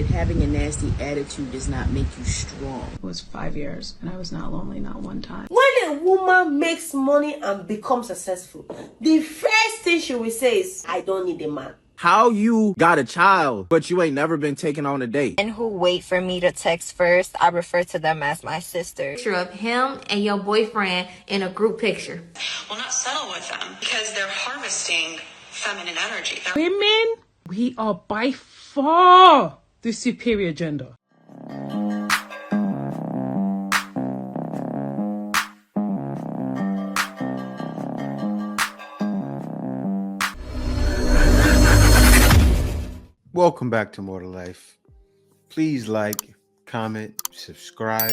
that having a nasty attitude does not make you strong. It was 5 years, and I was not lonely, not one time. When a woman makes money and becomes successful, the first thing she will say is, I don't need a man. How you got a child, but you ain't never been taken on a date? And who wait for me to text first, I refer to them as my sister. Picture of him and your boyfriend in a group picture. Will not settle with them because they're harvesting feminine energy. Women, we are by far the superior gender. Welcome back to More to Life. Please like, comment, subscribe.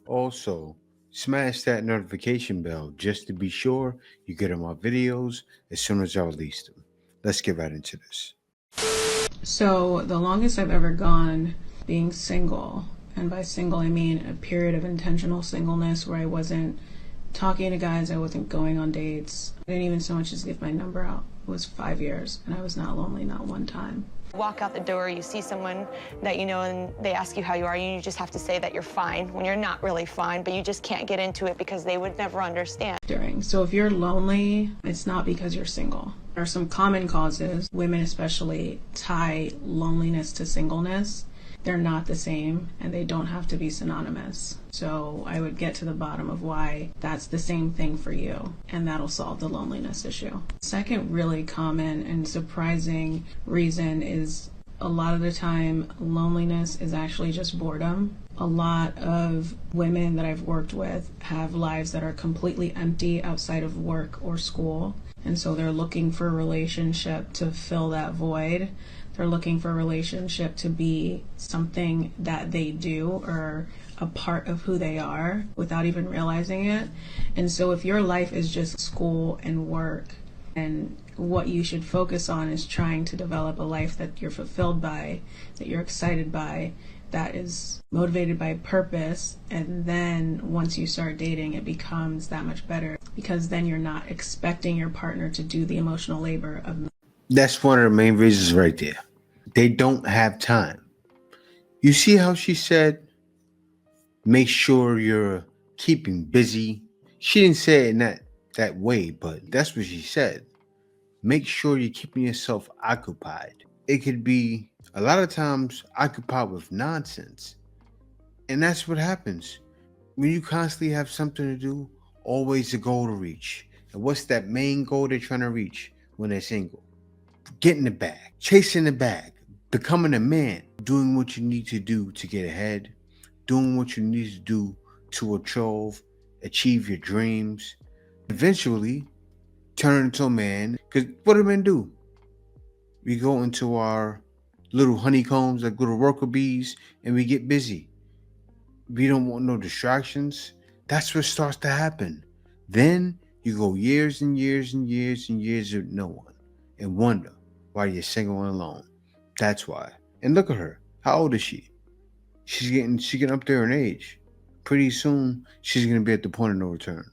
Also, smash that notification bell just to be sure you get on my videos as soon as I release them. Let's get right into this. So the longest I've ever gone being single, and by single I mean a period of intentional singleness where I wasn't talking to guys, I wasn't going on dates, I didn't even so much as give my number out, was 5 years, and I was not lonely, not one time. Walk out the door, you see someone that you know and they ask you how you are, and you just have to say that you're fine when you're not really fine, but you just can't get into it because they would never understand. So if you're lonely, it's not because you're single. There are some common causes. Women especially tie loneliness to singleness. They're not the same, and they don't have to be synonymous. So I would get to the bottom of why that's the same thing for you, and that'll solve the loneliness issue. Second really common and surprising reason is a lot of the time loneliness is actually just boredom. A lot of women that I've worked with have lives that are completely empty outside of work or school, and so they're looking for a relationship to fill that void. They're looking for a relationship to be something that they do or a part of who they are without even realizing it. And so if your life is just school and work, and what you should focus on is trying to develop a life that you're fulfilled by, that you're excited by, that is motivated by purpose, and then once you start dating, it becomes that much better because then you're not expecting your partner to do the emotional labor of. That's one of the main reasons right there. They don't have time. You see how she said, make sure you're keeping busy. She didn't say it in that way, but that's what she said. Make sure you're keeping yourself occupied. It could be a lot of times occupied with nonsense. And that's what happens. When you constantly have something to do, always a goal to reach. And what's that main goal they're trying to reach when they're single? Getting the bag, chasing the bag, becoming a man, doing what you need to do to get ahead, doing what you need to do to achieve your dreams, eventually turn into a man. Because what do men do? We go into our little honeycombs, like little worker bees, and we get busy. We don't want no distractions. That's what starts to happen. Then you go years and years and years and years with no one and wonder why you're single and alone. That's why. And look at her. How old is she? She's getting up there in age. Pretty soon, she's going to be at the point of no return.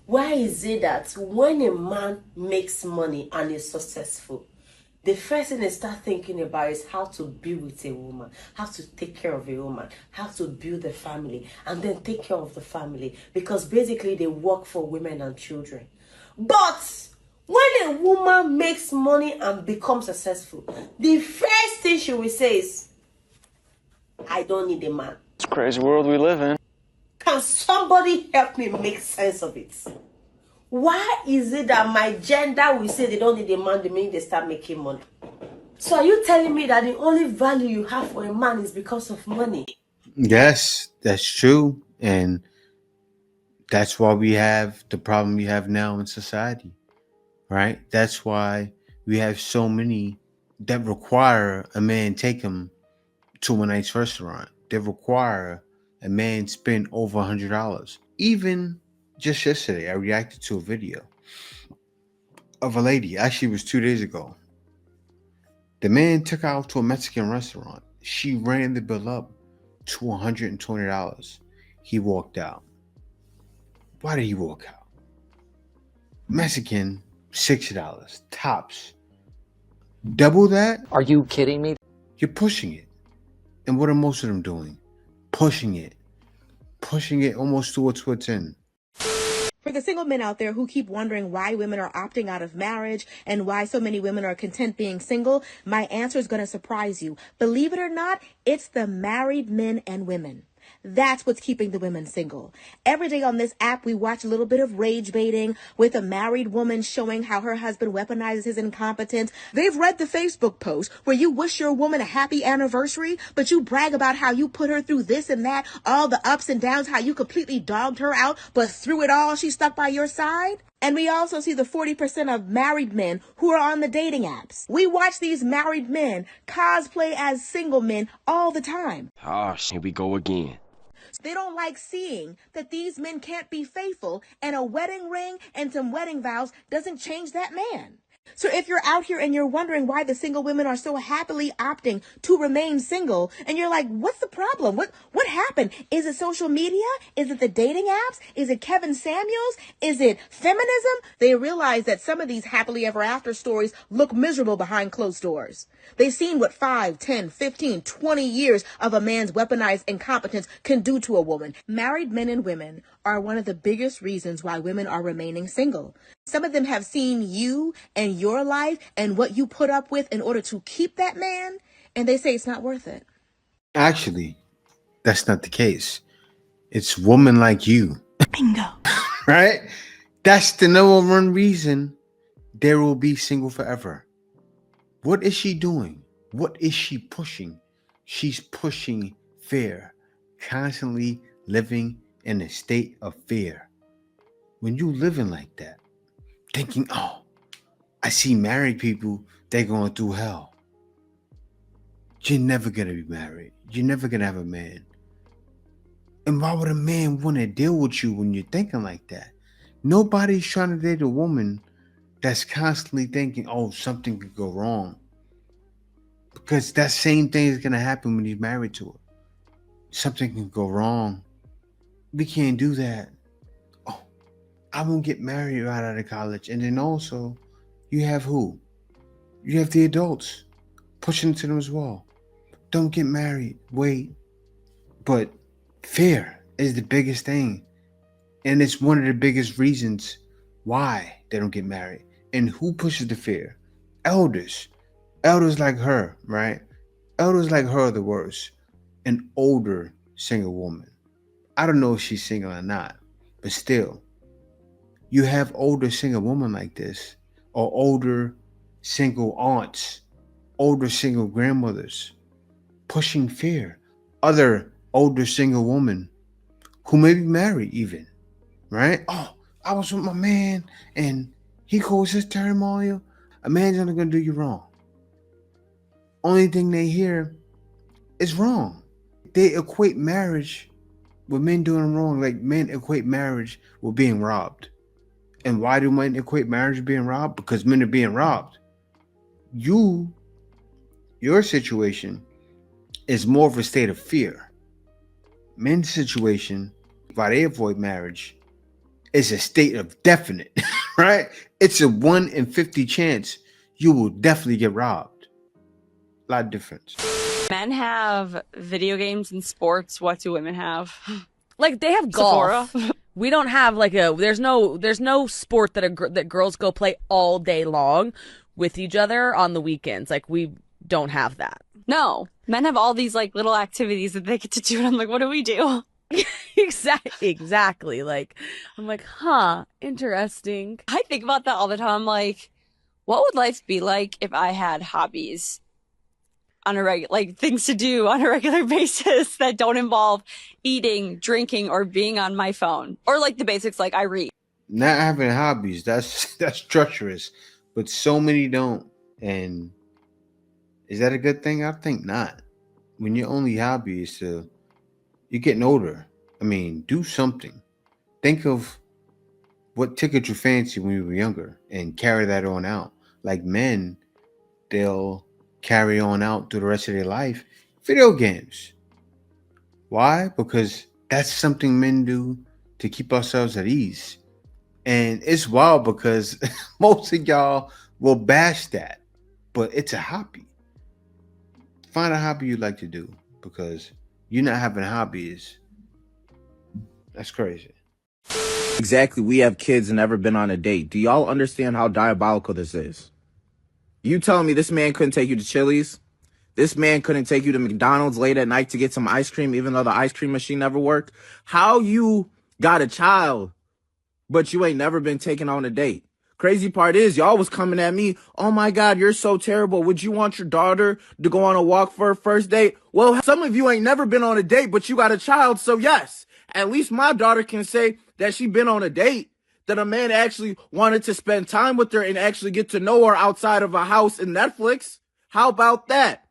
Why is it that when a man makes money and is successful, the first thing they start thinking about is how to be with a woman, how to take care of a woman, how to build a family, and then take care of the family, because basically they work for women and children. But when a woman makes money and becomes successful, the first thing she will say is, I don't need a man. It's a crazy world we live in. Can somebody help me make sense of it? Why is it that my gender will say they don't need a man the minute they start making money? So are you telling me that the only value you have for a man is because of money? Yes, that's true. And that's why we have the problem we have now in society, right? That's why we have so many that require a man take them to a nice restaurant. They require a man spend over $100. Even just yesterday, I reacted to a video of a lady. Actually, it was 2 days ago. The man took her out to a Mexican restaurant. She ran the bill up to $120. He walked out. Why did he walk out? Mexican, $60 tops. Double that? Are you kidding me? You're pushing it. And what are most of them doing? Pushing it almost to its wits end. For the single men out there who keep wondering why women are opting out of marriage and why so many women are content being single, my answer is going to surprise you. Believe it or not, it's the married men and women. That's what's keeping the women single. Every day on this app, we watch a little bit of rage baiting with a married woman showing how her husband weaponizes his incompetence. They've read the Facebook post where you wish your woman a happy anniversary, but you brag about how you put her through this and that, all the ups and downs, how you completely dogged her out, but through it all, she stuck by your side. And we also see the 40% of married men who are on the dating apps. We watch these married men cosplay as single men all the time. Here we go again. They don't like seeing that these men can't be faithful, and a wedding ring and some wedding vows doesn't change that man. So if you're out here and you're wondering why the single women are so happily opting to remain single, and you're like, what's the problem? What happened? Is it social media? Is it the dating apps? Is it Kevin Samuels? Is it feminism? They realize that some of these happily ever after stories look miserable behind closed doors. They've seen what 5, 10, 15, 20 years of a man's weaponized incompetence can do to a woman. Married men and women are one of the biggest reasons why women are remaining single. Some of them have seen you and your life and what you put up with in order to keep that man, and they say it's not worth it. Actually, that's not the case. It's women like you. Bingo. Right? That's the number one reason there will be single forever. What is she doing? What is she pushing? She's pushing fear, constantly living in a state of fear. When you living like that, thinking, oh, I see married people, they're going through hell. You're never going to be married. You're never going to have a man. And why would a man want to deal with you when you're thinking like that? Nobody's trying to date a woman that's constantly thinking, oh, something could go wrong. Because that same thing is going to happen when you're married to her. Something can go wrong. We can't do that. Oh, I won't get married right out of college. And then also, you have who? You have the adults pushing to them as well. Don't get married. Wait. But fear is the biggest thing. And it's one of the biggest reasons why they don't get married. And who pushes the fear? Elders. Elders like her, right? Elders like her are the worst. An older single woman. I don't know if she's single or not, but still, you have older single women like this, or older single aunts, older single grandmothers, pushing fear. Other older single women who may be married even, right? Oh, I was with my man and he calls his turmoil. A man's only gonna do you wrong. Only thing they hear is wrong. They equate marriage with men doing wrong, like men equate marriage with being robbed. And why do men equate marriage with being robbed? Because men are being robbed. Your situation is more of a state of fear. Men's situation, why they avoid marriage, is a state of definite, right? It's a 1 in 50 chance you will definitely get robbed. A lot of difference. Men have video games and sports. What do women have? Like they have golf. Sephora. We don't have like there's no sport that girls go play all day long with each other on the weekends. Like we don't have that. No, men have all these like little activities that they get to do, and I'm like, what do we do? Exactly. Like I'm like, interesting. I think about that all the time. I'm like, what would life be like if I had hobbies on a like things to do on a regular basis that don't involve eating, drinking, or being on my phone, or like the basics, like I read. Not having hobbies, that's treacherous, but so many don't. And is that a good thing? I think not. When your only hobby is you're getting older. I mean, do something. Think of what tickled your fancy when you were younger and carry that on out. Like men, they'll carry on out through the rest of their life. Video games. Why? Because that's something men do to keep ourselves at ease. And it's wild because most of y'all will bash that, but it's a hobby. Find a hobby you like to do. because you're not having hobbies. That's crazy. Exactly. We have kids and never been on a date. Do y'all understand how diabolical this is? You telling me this man couldn't take you to Chili's? This man couldn't take you to McDonald's late at night to get some ice cream, even though the ice cream machine never worked? How you got a child, but you ain't never been taken on a date? Crazy part is, y'all was coming at me, oh my God, you're so terrible. Would you want your daughter to go on a walk for her first date? Well, some of you ain't never been on a date, but you got a child, so yes. At least my daughter can say that she been on a date, that a man actually wanted to spend time with her and actually get to know her outside of a house and Netflix. How about that?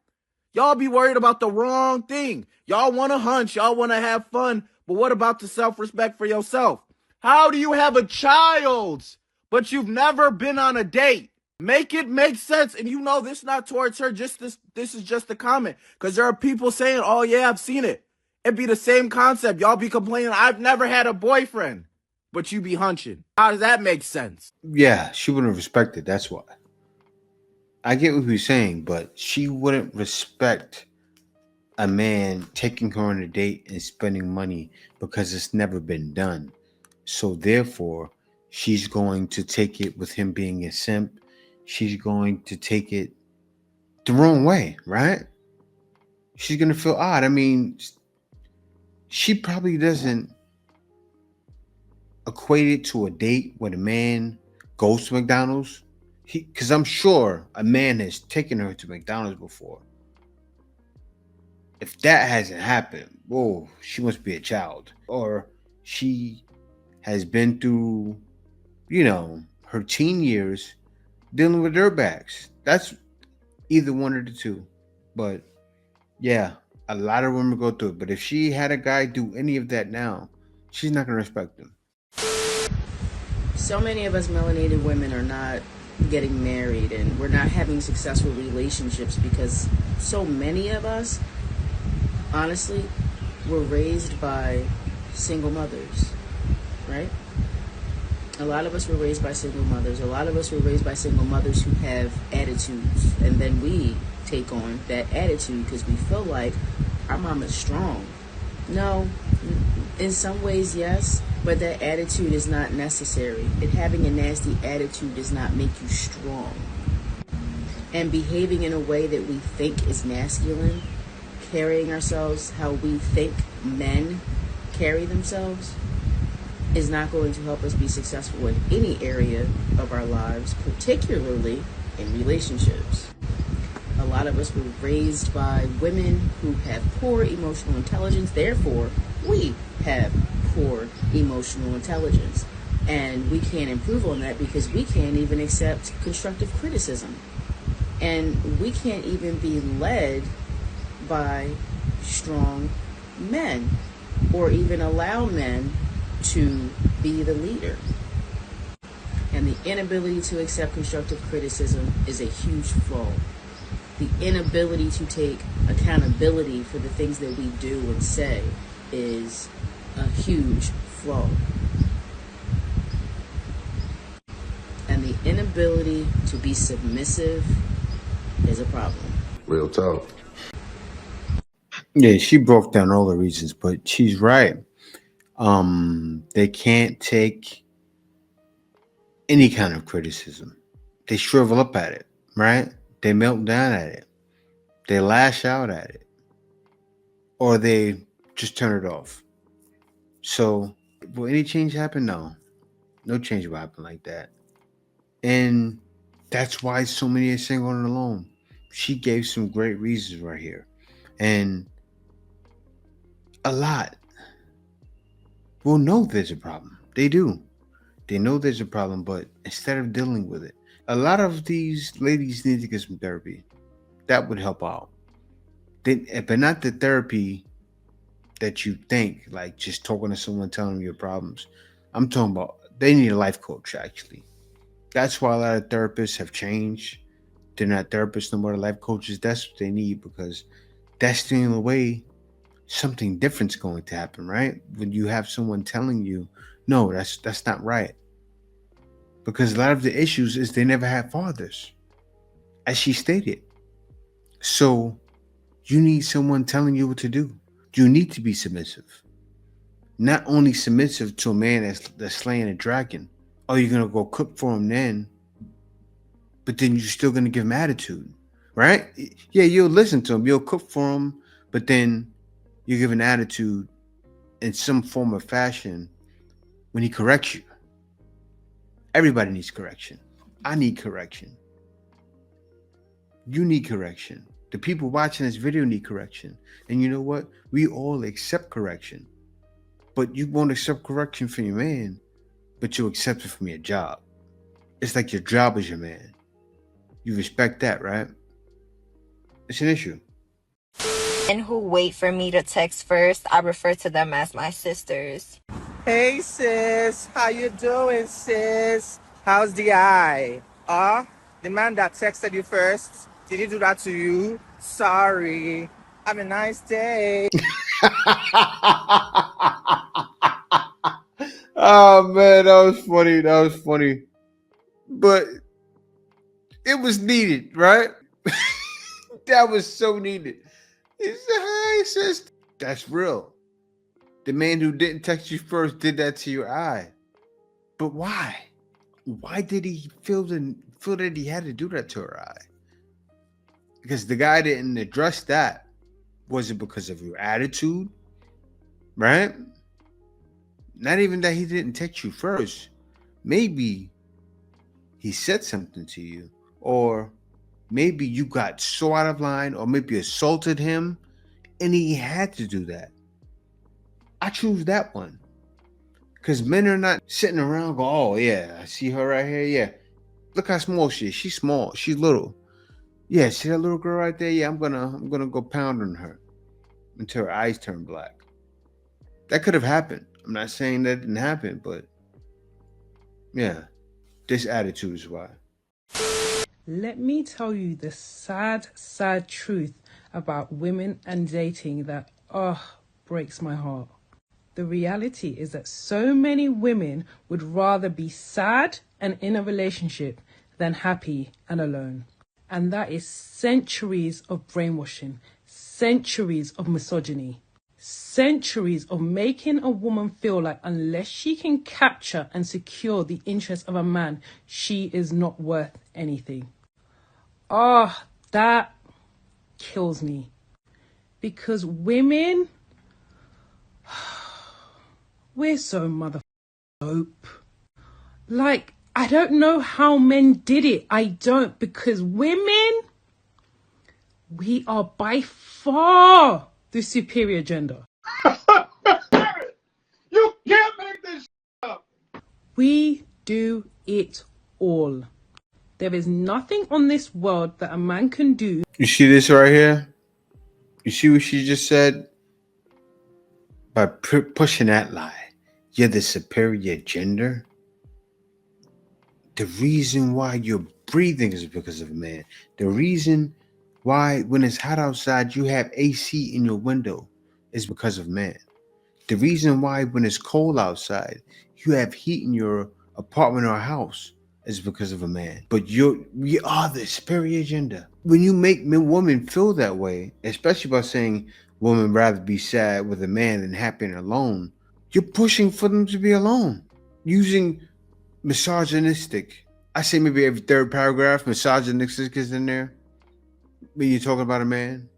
Y'all be worried about the wrong thing. Y'all want to hunch, y'all want to have fun, but what about the self-respect for yourself? How do you have a child, but you've never been on a date? Make it make sense. And you know this not towards her, just this is just a comment. Because there are people saying, oh yeah, I've seen it. It'd be the same concept. Y'all be complaining, I've never had a boyfriend, but you be hunching. How does that make sense? Yeah, she wouldn't respect it. That's why. I get what you're saying, but she wouldn't respect a man taking her on a date and spending money because it's never been done. So therefore, she's going to take it with him being a simp. She's going to take it the wrong way, right? She's going to feel odd. I mean, she probably doesn't equate it to a date when a man goes to McDonald's. Because I'm sure a man has taken her to McDonald's before. If that hasn't happened, whoa, she must be a child. Or she has been through, her teen years dealing with dirtbags. That's either one of the two. But yeah, a lot of women go through it. But if she had a guy do any of that now, she's not going to respect him. So many of us melanated women are not getting married, and we're not having successful relationships because so many of us, honestly, were raised by single mothers, right? A lot of us were raised by single mothers. A lot of us were raised by single mothers who have attitudes, and then we take on that attitude because we feel like our mom is strong. No, in some ways, yes, but that attitude is not necessary. And having a nasty attitude does not make you strong. And behaving in a way that we think is masculine, carrying ourselves how we think men carry themselves, is not going to help us be successful in any area of our lives, particularly in relationships. A lot of us were raised by women who have poor emotional intelligence, therefore we have poor emotional intelligence. And we can't improve on that because we can't even accept constructive criticism. And we can't even be led by strong men or even allow men to be the leader. And the inability to accept constructive criticism is a huge flaw. The inability to take accountability for the things that we do and say is a huge flaw. And the inability to be submissive is a problem. Real talk. Yeah, she broke down all the reasons, but she's right. They can't take any kind of criticism. They shrivel up at it, right? They melt down at it. They lash out at it. Or they just turn it off. So, will any change happen? No. No change will happen like that. And that's why so many are single and alone. She gave some great reasons right here. And a lot will know there's a problem. They do. They know there's a problem, but instead of dealing with it, a lot of these ladies need to get some therapy. That would help out. But not the therapy that you think, like just talking to someone, telling them your problems. I'm talking about they need a life coach, actually. That's why a lot of therapists have changed. They're not therapists no more, life coaches. That's what they need, because that's the only way something different's going to happen, right? When you have someone telling you, no, that's not right. Because a lot of the issues is they never had fathers, as she stated. So You need someone telling you what to do. You need to be submissive. Not only submissive to a man that's slaying a dragon. Oh, you're going to go cook for him then, but then you're still going to give him attitude, right? Yeah, you'll listen to him. You'll cook for him, but then you give an attitude in some form or fashion when he corrects you. Everybody needs correction. I need correction. You need correction. The people watching this video need correction. And you know what? We all accept correction. But you won't accept correction from your man, but you'll accept it from your job. It's like your job is your man. You respect that, right? It's an issue. Men who wait for me to text first, I refer to them as my sisters. Hey sis, how you doing sis? How's the eye? The man that texted you first, did he do that to you? Sorry. Have a nice day. Oh man, that was funny. That was funny. But it was needed, right? That was so needed. He said, hey sis. That's real. The man who didn't text you first did that to your eye. But why? Why did he feel that he had to do that to her eye? Because the guy didn't address that. Was it because of your attitude? Right? Not even that he didn't text you first. Maybe he said something to you. Or maybe you got so out of line, or maybe assaulted him, and he had to do that. I choose that one. Because men are not sitting around going, oh yeah, I see her right here. Yeah. Look how small she is. She's small. She's little. Yeah, see that little girl right there? Yeah, I'm gonna go pound on her until her eyes turn black. That could have happened. I'm not saying that didn't happen, but yeah, this attitude is why. Let me tell you the sad, sad truth about women and dating that, breaks my heart. The reality is that so many women would rather be sad and in a relationship than happy and alone. And that is centuries of brainwashing, centuries of misogyny, centuries of making a woman feel like unless she can capture and secure the interest of a man, she is not worth anything. That kills me. Because women, we're so dope. Like, I don't know how men did it. I don't, because women, we are by far the superior gender. You can't make this up. We do it all. There is nothing on this world that a man can do. You see this right here? You see what she just said? By pushing that lie, you're the superior gender. The reason why you're breathing is because of a man. The reason why when it's hot outside you have AC in your window is because of man. The reason why when it's cold outside you have heat in your apartment or house is because of a man. But we are the superior gender. When you make women feel that way, especially by saying women rather be sad with a man than happy and alone, you're pushing for them to be alone. Using misogynistic, I say maybe every third paragraph, misogynistic is in there. When you're talking about a man,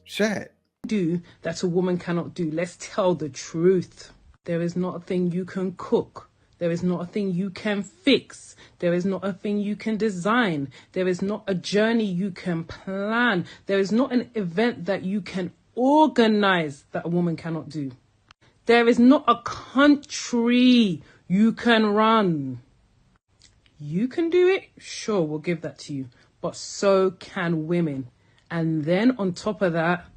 sad. Do that a woman cannot do. Let's tell the truth. There is not a thing you can cook. There is not a thing you can fix. There is not a thing you can design. There is not a journey you can plan. There is not an event that you can organize that a woman cannot do. There is not a country you can run. You can do it? Sure, we'll give that to you. But so can women. And then on top of that,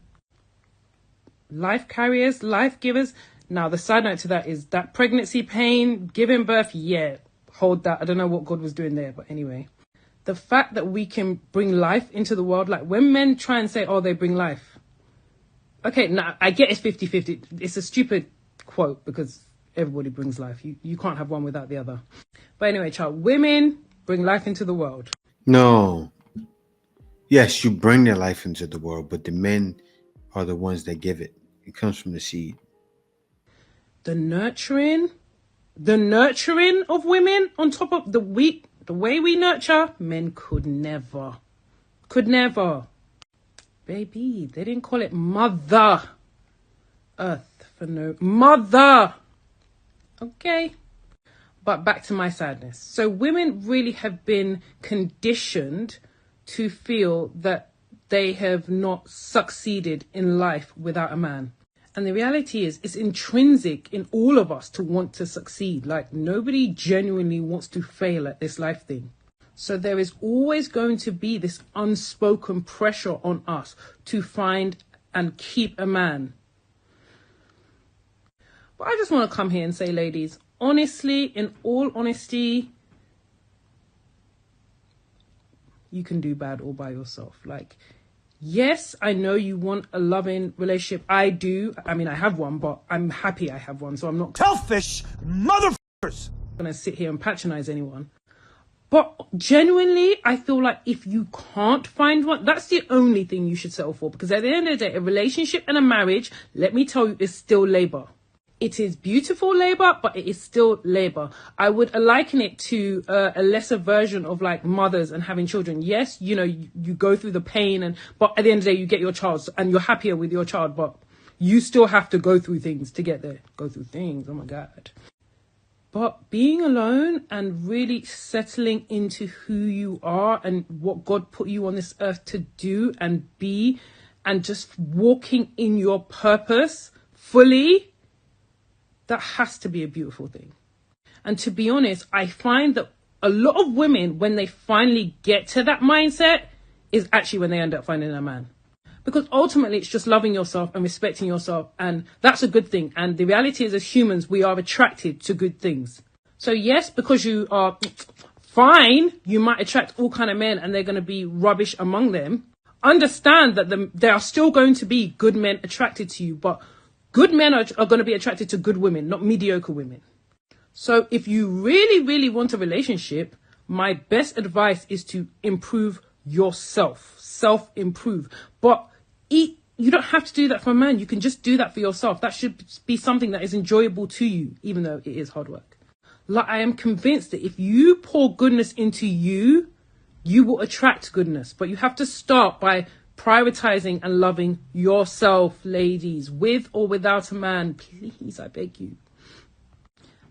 life carriers, life givers. Now, the side note to that is that pregnancy pain, giving birth, yeah, hold that. I don't know what God was doing there, but anyway. The fact that we can bring life into the world, like when men try and say, oh, they bring life. Okay, now I get it's 50-50. It's a stupid quote because everybody brings life. You can't have one without the other. But anyway, child, women bring life into the world. No. Yes, you bring their life into the world, but the men are the ones that give it. It comes from the seed. The nurturing of women on top of the way we nurture, men could never. Baby, they didn't call it Mother Earth for no mother. Okay. But back to my sadness. So women really have been conditioned to feel that they have not succeeded in life without a man. And the reality is, it's intrinsic in all of us to want to succeed. Like, nobody genuinely wants to fail at this life thing. So there is always going to be this unspoken pressure on us to find and keep a man. But I just want to come here and say, ladies, honestly, in all honesty, you can do bad all by yourself. Like, yes, I know you want a loving relationship. I do. I mean, I have one, but I'm happy I have one. So I'm not selfish motherfuckers gonna sit here and patronize anyone. But genuinely, I feel like if you can't find one, that's the only thing you should settle for. Because at the end of the day, a relationship and a marriage, let me tell you, is still labor. It is beautiful labor, but it is still labor. I would liken it to a lesser version of like mothers and having children. Yes, you know, you go through the pain, but at the end of the day, you get your child and you're happier with your child, but you still have to go through things to get there. Go through things, oh my God. But being alone and really settling into who you are and what God put you on this earth to do and be, and just walking in your purpose fully, that has to be a beautiful thing. And to be honest, I find that a lot of women, when they finally get to that mindset, is actually when they end up finding a man. Because ultimately, it's just loving yourself and respecting yourself. And that's a good thing. And the reality is, as humans, we are attracted to good things. So yes, because you are fine, you might attract all kind of men and they're going to be rubbish among them. Understand that there are still going to be good men attracted to you. But good men are going to be attracted to good women, not mediocre women. So if you really, really want a relationship, my best advice is to improve yourself. Self-improve. But you don't have to do that for a man. You can just do that for yourself. That should be something that is enjoyable to you, even though it is hard work. Like, I am convinced that if you pour goodness into you, you will attract goodness. But you have to start by prioritizing and loving yourself, ladies, with or without a man. Please, I beg you.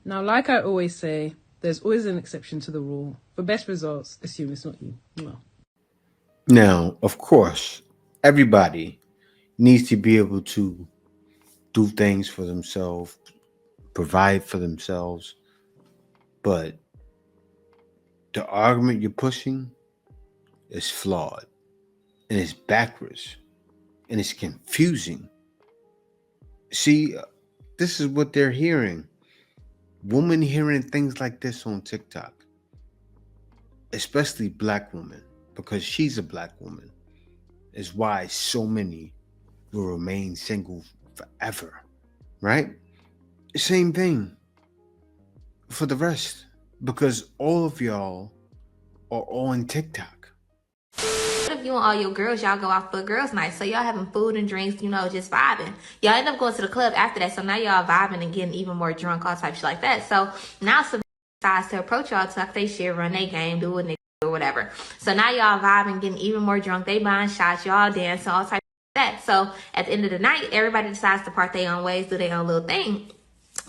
Now, like I always say, there's always an exception to the rule. For best results, assume it's not you. No. Now, of course, everybody needs to be able to do things for themselves, provide for themselves. But the argument you're pushing is flawed, and it's backwards, and it's confusing. See, this is what they're hearing. Women hearing things like this on TikTok, especially black women, because she's a black woman, is why so many will remain single forever, right? Same thing for the rest, because all of y'all are on TikTok. What if you and all your girls, y'all go out for a girls' night? So y'all having food and drinks, you know, just vibing. Y'all end up going to the club after that. So now y'all vibing and getting even more drunk, all types of shit like that. So now some decides to approach y'all, talk they shit, run their game, do what they or whatever. So now y'all vibing, getting even more drunk. They buying shots, y'all dancing, all types of that. So at the end of the night, everybody decides to part their own ways, do their own little thing.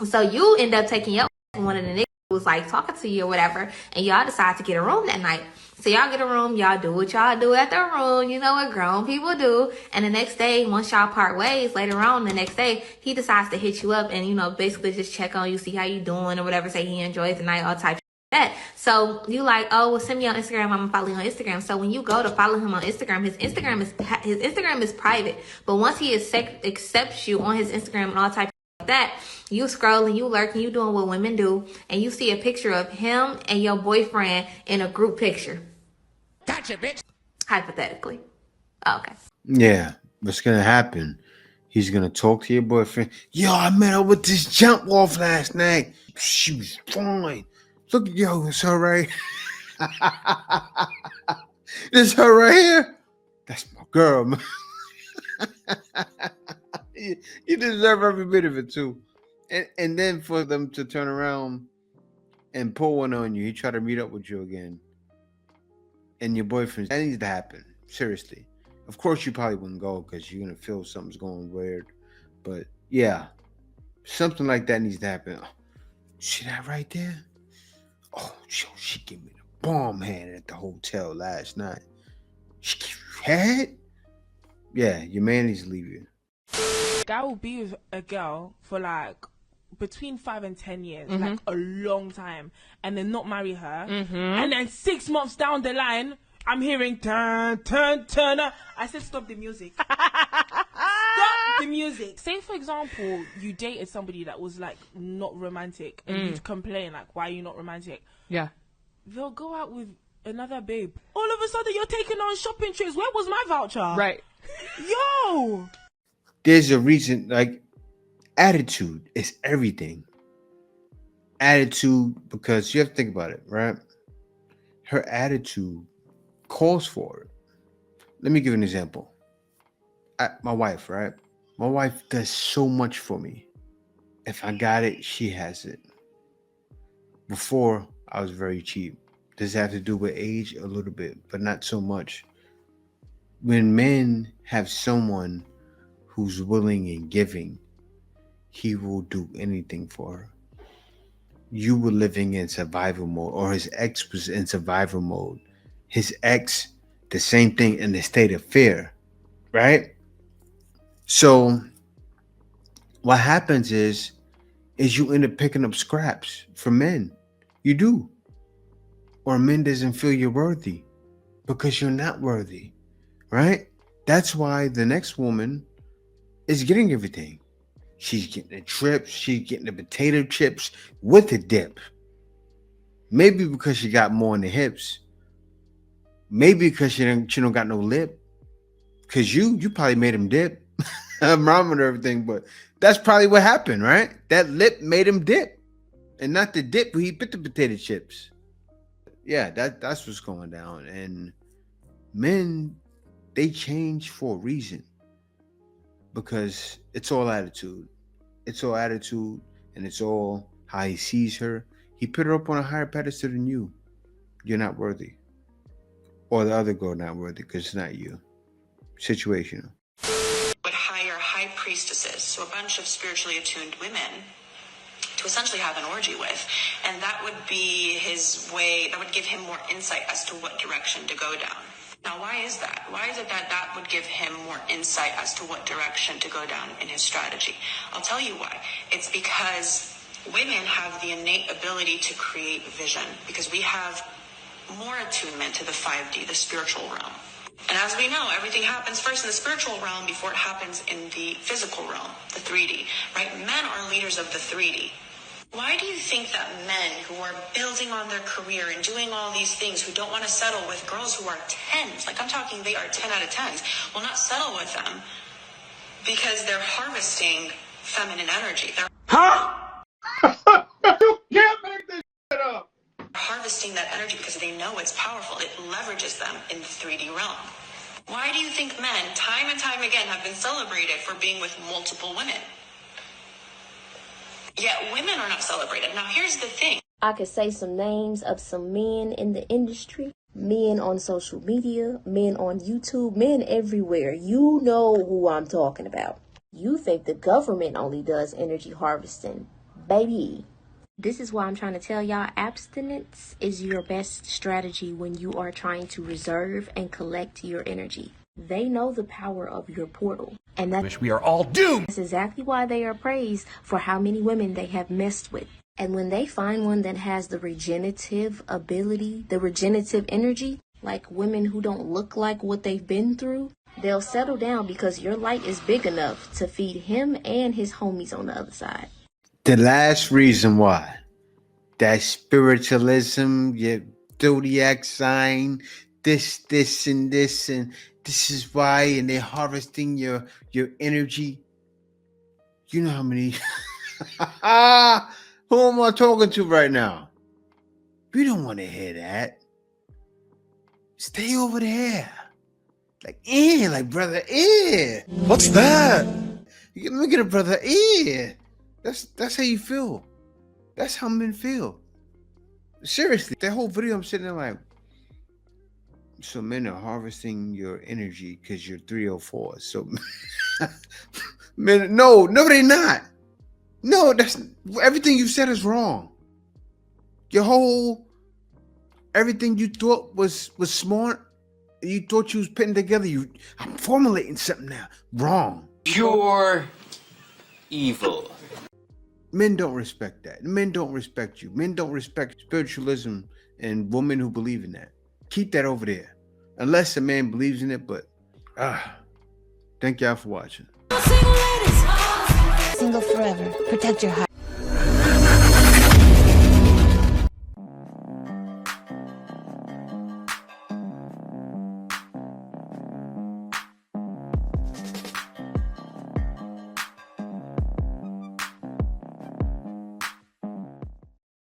So you end up taking your one of the niggas who was like talking to you or whatever, and y'all decide to get a room that night. So y'all get a room, y'all do what y'all do at the room, you know what grown people do. And the next day, once y'all part ways, later on the next day, he decides to hit you up and, you know, basically just check on you, see how you doing or whatever, say he enjoys the night, all types of that. So you like, oh, well, send me on Instagram, I'm gonna follow you on Instagram. So when you go to follow him on Instagram, his Instagram is private. But once he accepts you on his Instagram and all types of that, you scrolling, you lurking, you doing what women do, and you see a picture of him and your boyfriend in a group picture. Gotcha, bitch. Hypothetically. Okay. Yeah, what's gonna happen? He's gonna talk to your boyfriend. Yo, I met her with this jump off last night. She was fine. Look, yo, it's her right. This her right here. That's my girl, man. You deserve every bit of it too. And then for them to turn around and pull one on you, he tried to meet up with you again. And your boyfriend, that needs to happen. Seriously. Of course you probably wouldn't go because you're gonna feel something's going weird. But yeah, something like that needs to happen. Oh, see that right there? Oh, she gave me the bomb hand at the hotel last night. She gave you head? Yeah, your man needs to leave you. Guy will be with a girl for like between 5 and 10 years, Mhm. like a long time, and then not marry her, Mhm. and then 6 months down the line, I'm hearing turn, turn, turn. I said stop the music. Stop the music. Say for example, you dated somebody that was like not romantic, and you'd complain like, "Why are you not romantic?" Yeah. They'll go out with another babe. All of a sudden, you're taking on shopping trips. Where was my voucher? Right. Yo. There's a reason, like, attitude is everything. Attitude, because you have to think about it, right? Her attitude calls for it. Let me give an example. My wife, right? My wife does so much for me. If I got it, she has it. Before, I was very cheap. Does it have to do with age? A little bit, but not so much. When men have someone who's willing and giving, he will do anything for her. You were living in survival mode, or his ex was in survival mode. His ex, the same thing, in the state of fear, right? So what happens is you end up picking up scraps from men. You do. Or men doesn't feel you're worthy because you're not worthy, right? That's why the next woman is getting everything. She's getting the trips. She's getting the potato chips with the dip. Maybe because she got more in the hips. Maybe because she don't got no lip. Because you probably made him dip. I'm wrong with everything, but that's probably what happened, right? That lip made him dip. And not the dip where he put the potato chips. Yeah, that's what's going down. And men, they change for a reason. Because it's all attitude. It's all attitude, and it's all how he sees her. He put her up on a higher pedestal than you. You're not worthy. Or the other girl not worthy because it's not you. Situational. Would hire high priestesses, so a bunch of spiritually attuned women, to essentially have an orgy with. And that would be his way, that would give him more insight as to what direction to go down. Now, why is that? Why is it that that would give him more insight as to what direction to go down in his strategy? I'll tell you why. It's because women have the innate ability to create vision, because we have more attunement to the 5D, the spiritual realm. And as we know, everything happens first in the spiritual realm before it happens in the physical realm, the 3D, right? Men are leaders of the 3D. Why do you think that men who are building on their career and doing all these things, who don't want to settle with girls who are 10s, like I'm talking they are 10 out of 10s, will not settle with them because they're harvesting feminine energy. They're You can't make this shit up. harvesting that energy because they know it's powerful. It leverages them in the 3D realm. Why do you think men, time and time again, have been celebrated for being with multiple women? Yet women are not celebrated. Now, here's the thing. I could say some names of some men in the industry, men on social media, men on YouTube, men everywhere. You know who I'm talking about. You think the government only does energy harvesting. Baby. This is why I'm trying to tell y'all, abstinence is your best strategy when you are trying to reserve and collect your energy. They know the power of your portal. And We are all doomed. that's exactly why they are praised for how many women they have messed with. And when they find one that has the regenerative ability, the regenerative energy, like women who don't look like what they've been through, they'll settle down because your light is big enough to feed him and his homies on the other side. The last reason why. That spiritualism, your zodiac sign, this, and this, and this is why, and they're harvesting your energy. You know how many who am I talking to right now? We don't want to hear that. Stay over there. like brother, What's that? Look at a brother, That's how you feel. That's how men feel. Seriously, that whole video, I'm sitting there like, so men are harvesting your energy because you're 304. So men, no, they're not. No, that's everything you said is wrong. Your whole everything you thought was smart, you thought you was putting together. I'm formulating something now. Wrong. Pure evil. Men don't respect that. Men don't respect you. Men don't respect spiritualism and women who believe in that. Keep that over there. Unless a man believes in it, but thank y'all for watching. Single forever. Protect your heart.